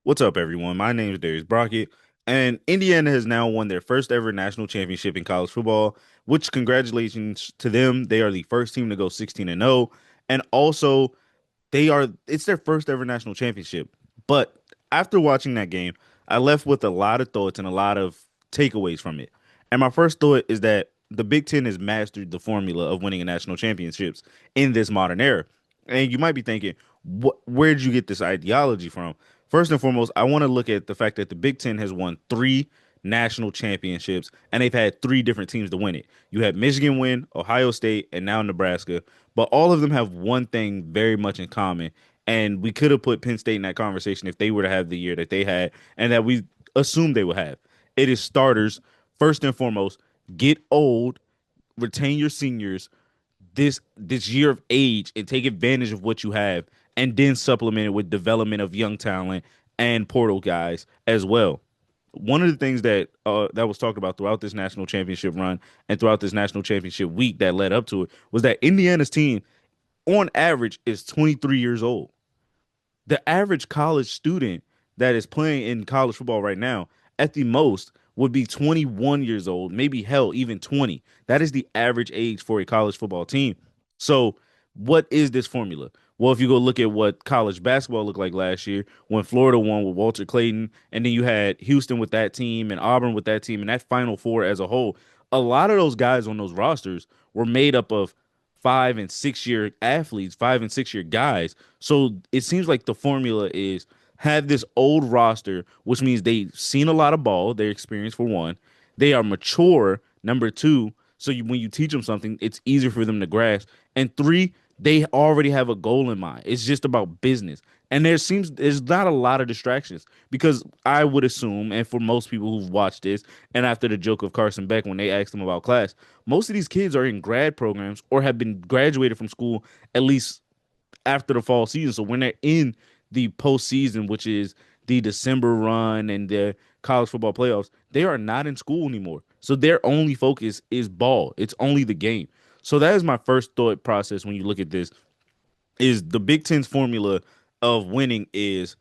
What's up, everyone? My name is Darius Brockett, and Indiana has now won their first ever national championship in college football, which congratulations to them. They are the first team to go 16 and 0, and also it's their first ever national championship. But after watching that game, I left with a lot of thoughts and a lot of takeaways from it. And my first thought is that the Big Ten has mastered the formula of winning a national championships in this modern era. And you might be thinking, where did you get this ideology from? First and foremost, I want to look at the fact that the Big Ten has won three national championships and they've had three different teams to win it. You had Michigan win, Ohio State, and now Nebraska. But all of them have one thing very much in common. And we could have put Penn State in that conversation if they were to have the year that they had and that we assumed they would have. It is starters, first and foremost, get old, retain your seniors this year of age and take advantage of what you have, and then supplement it with development of young talent and portal guys as well. One of the things that was talked about throughout this national championship run and throughout this national championship week that led up to it was that Indiana's team, on average, is 23 years old. The average college student that is playing in college football right now, at the most, would be 21 years old, maybe hell, even 20. That is the average age for a college football team. So, what is this formula? Well, if you go look at what college basketball looked like last year when Florida won with Walter Clayton, and then you had Houston with that team and Auburn with that team, and that Final Four as a whole, a lot of those guys on those rosters were made up of 5 and 6 year athletes, 5 and 6 year guys. So it seems like the formula is have this old roster, which means they've seen a lot of ball, they're experienced for one. They are mature, number two. So when you teach them something, it's easier for them to grasp. And three, they already have a goal in mind. It's just about business. And there's not a lot of distractions because I would assume, and for most people who've watched this, and after the joke of Carson Beck when they asked him about class, most of these kids are in grad programs or have been graduated from school at least after the fall season. So when they're in the postseason, which is the December run and the college football playoffs, they are not in school anymore. So their only focus is ball. It's only the game. So that is my first thought process when you look at this is the Big Ten's formula of winning is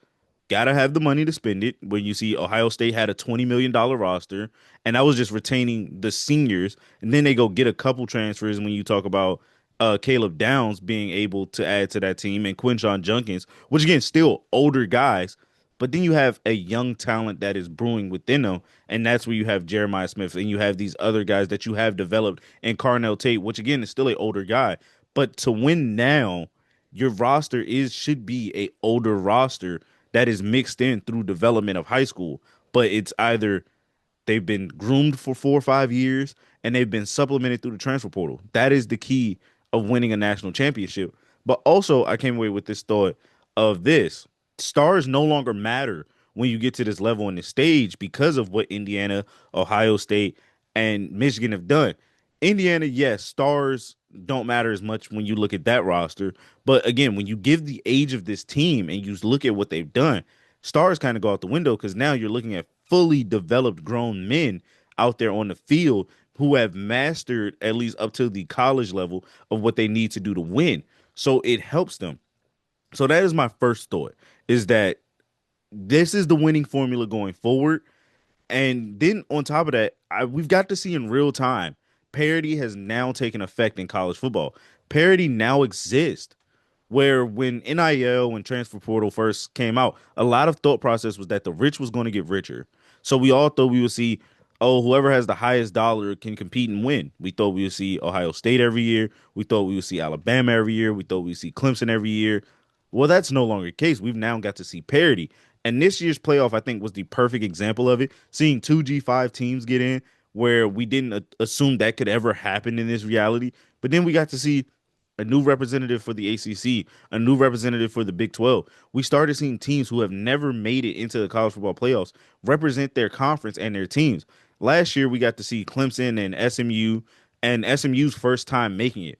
gotta have the money to spend it. When you see Ohio State had a $20 million roster, and that was just retaining the seniors, and then they go get a couple transfers. When you talk about Caleb Downs being able to add to that team and Quinshon Junkins, which again still older guys, but then you have a young talent that is brewing within them, and that's where you have Jeremiah Smith and you have these other guys that you have developed, and Carnell Tate, which again is still an older guy. But to win now, your roster is should be a older roster that is mixed in through development of high school. But it's either they've been groomed for 4 or 5 years and they've been supplemented through the transfer portal. That is the key of winning a national championship. But also, I came away with this thought of this stars no longer matter when you get to this level in the stage because of what Indiana, Ohio State, and Michigan have done. Indiana, yes, stars don't matter as much when you look at that roster. But again, when you give the age of this team and you look at what they've done, stars kind of go out the window because now you're looking at fully developed grown men out there on the field who have mastered at least up to the college level of what they need to do to win. So it helps them. So that is my first thought is that this is the winning formula going forward. And then on top of that, we've got to see in real time, parity has now taken effect in college football. Parity now exists where when NIL and transfer portal first came out, a lot of thought process was that the rich was going to get richer. So we all thought we would see, oh, whoever has the highest dollar can compete and win. We thought we would see Ohio State every year. We thought we would see Alabama every year. We thought we'd see Clemson every year. Well, that's no longer the case. We've now got to see parity. And this year's playoff, I think, was the perfect example of it. Seeing two G5 teams get in where we didn't assume that could ever happen in this reality. But then we got to see a new representative for the ACC, a new representative for the Big 12. We started seeing teams who have never made it into the college football playoffs represent their conference and their teams. Last year, we got to see Clemson and SMU, and SMU's first time making it.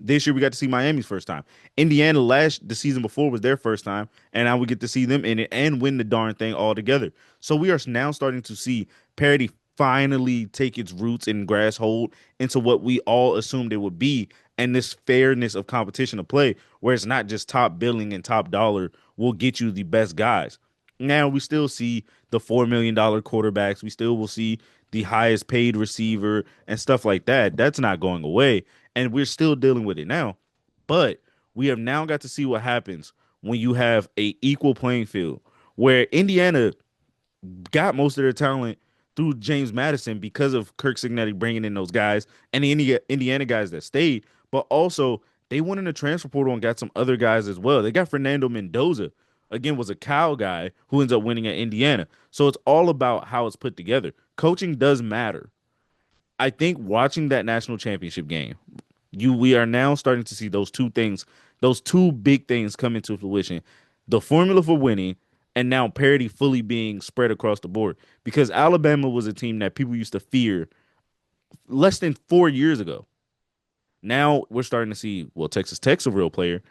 This year, we got to see Miami's first time. Indiana the season before was their first time, and now we get to see them in it and win the darn thing all together. So we are now starting to see parity finally take its roots and grass hold into what we all assumed it would be, and this fairness of competition of play, where it's not just top billing and top dollar will get you the best guys. Now we still see the $4 million quarterbacks. We still will see the highest paid receiver and stuff like that. That's not going away. And we're still dealing with it now. But we have now got to see what happens when you have a equal playing field where Indiana got most of their talent through James Madison because of Kirk Signetti bringing in those guys and the Indiana guys that stayed. But also, they went in the transfer portal and got some other guys as well. They got Fernando Mendoza, again, was a Cal guy who ends up winning at Indiana. So it's all about how it's put together. Coaching does matter. I think watching that national championship game, we are now starting to see those two things, those two big things come into fruition. The formula for winning and now parity fully being spread across the board. Because Alabama was a team that people used to fear less than 4 years ago. Now we're starting to see, well, Texas Tech's a real player,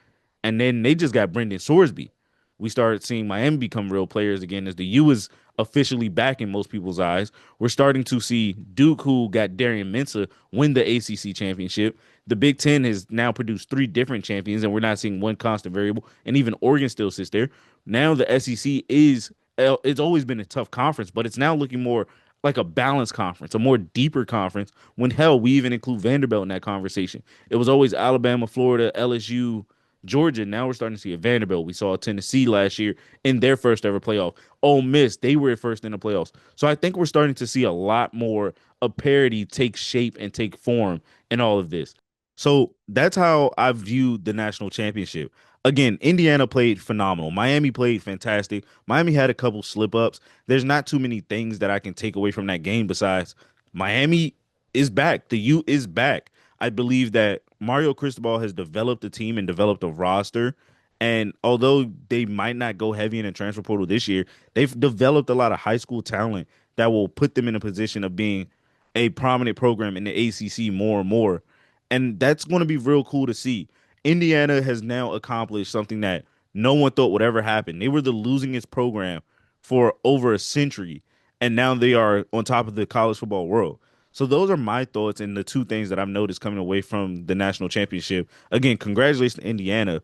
and then they just got Brendan Sorsby. We started seeing Miami become real players again as the U is officially back in most people's eyes. We're starting to see Duke, who got Darian Mensah, win the ACC championship. The Big Ten has now produced three different champions, and we're not seeing one constant variable. And even Oregon still sits there. Now the SEC is, it's always been a tough conference, but it's now looking more like a balanced conference, a more deeper conference. When hell, we even include Vanderbilt in that conversation. It was always Alabama, Florida, LSU, Georgia. Now we're starting to see a Vanderbilt. We saw Tennessee last year in their first ever playoff. Ole Miss, they were first in the playoffs. So I think we're starting to see a lot more of parity take shape and take form in all of this. So that's how I view the national championship. Again, Indiana played phenomenal. Miami played fantastic. Miami had a couple slip ups. There's not too many things that I can take away from that game besides Miami is back. The U is back. I believe that Mario Cristobal has developed a team and developed a roster. And although they might not go heavy in the transfer portal this year, they've developed a lot of high school talent that will put them in a position of being a prominent program in the ACC more and more. And that's going to be real cool to see. Indiana has now accomplished something that no one thought would ever happen. They were the losingest program for over a century, and now they are on top of the college football world. So those are my thoughts and the two things that I've noticed coming away from the national championship. Again, congratulations to Indiana,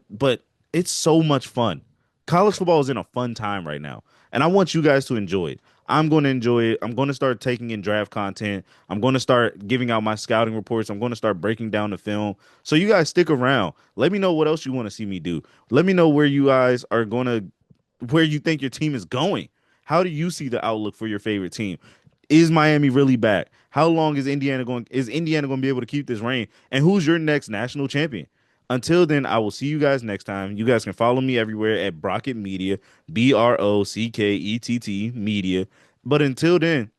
but it's so much fun. College football is in a fun time right now, and I want you guys to enjoy it. I'm going to enjoy it. I'm going to start taking in draft content. I'm going to start giving out my scouting reports. I'm going to start breaking down the film. So you guys stick around. Let me know what else you want to see me do. Let me know where you guys are going to, where you think your team is going. How do you see the outlook for your favorite team? Is Miami really back? How long is Indiana going? Is Indiana going to be able to keep this reign? And who's your next national champion? Until then, I will see you guys next time. You guys can follow me everywhere at Brockett Media, Brockett Media. But until then,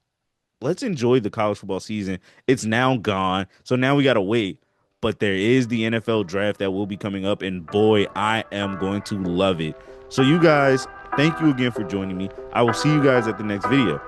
let's enjoy the college football season. It's now gone. So now we got to wait. But there is the NFL draft that will be coming up. And boy, I am going to love it. So, you guys, thank you again for joining me. I will see you guys at the next video.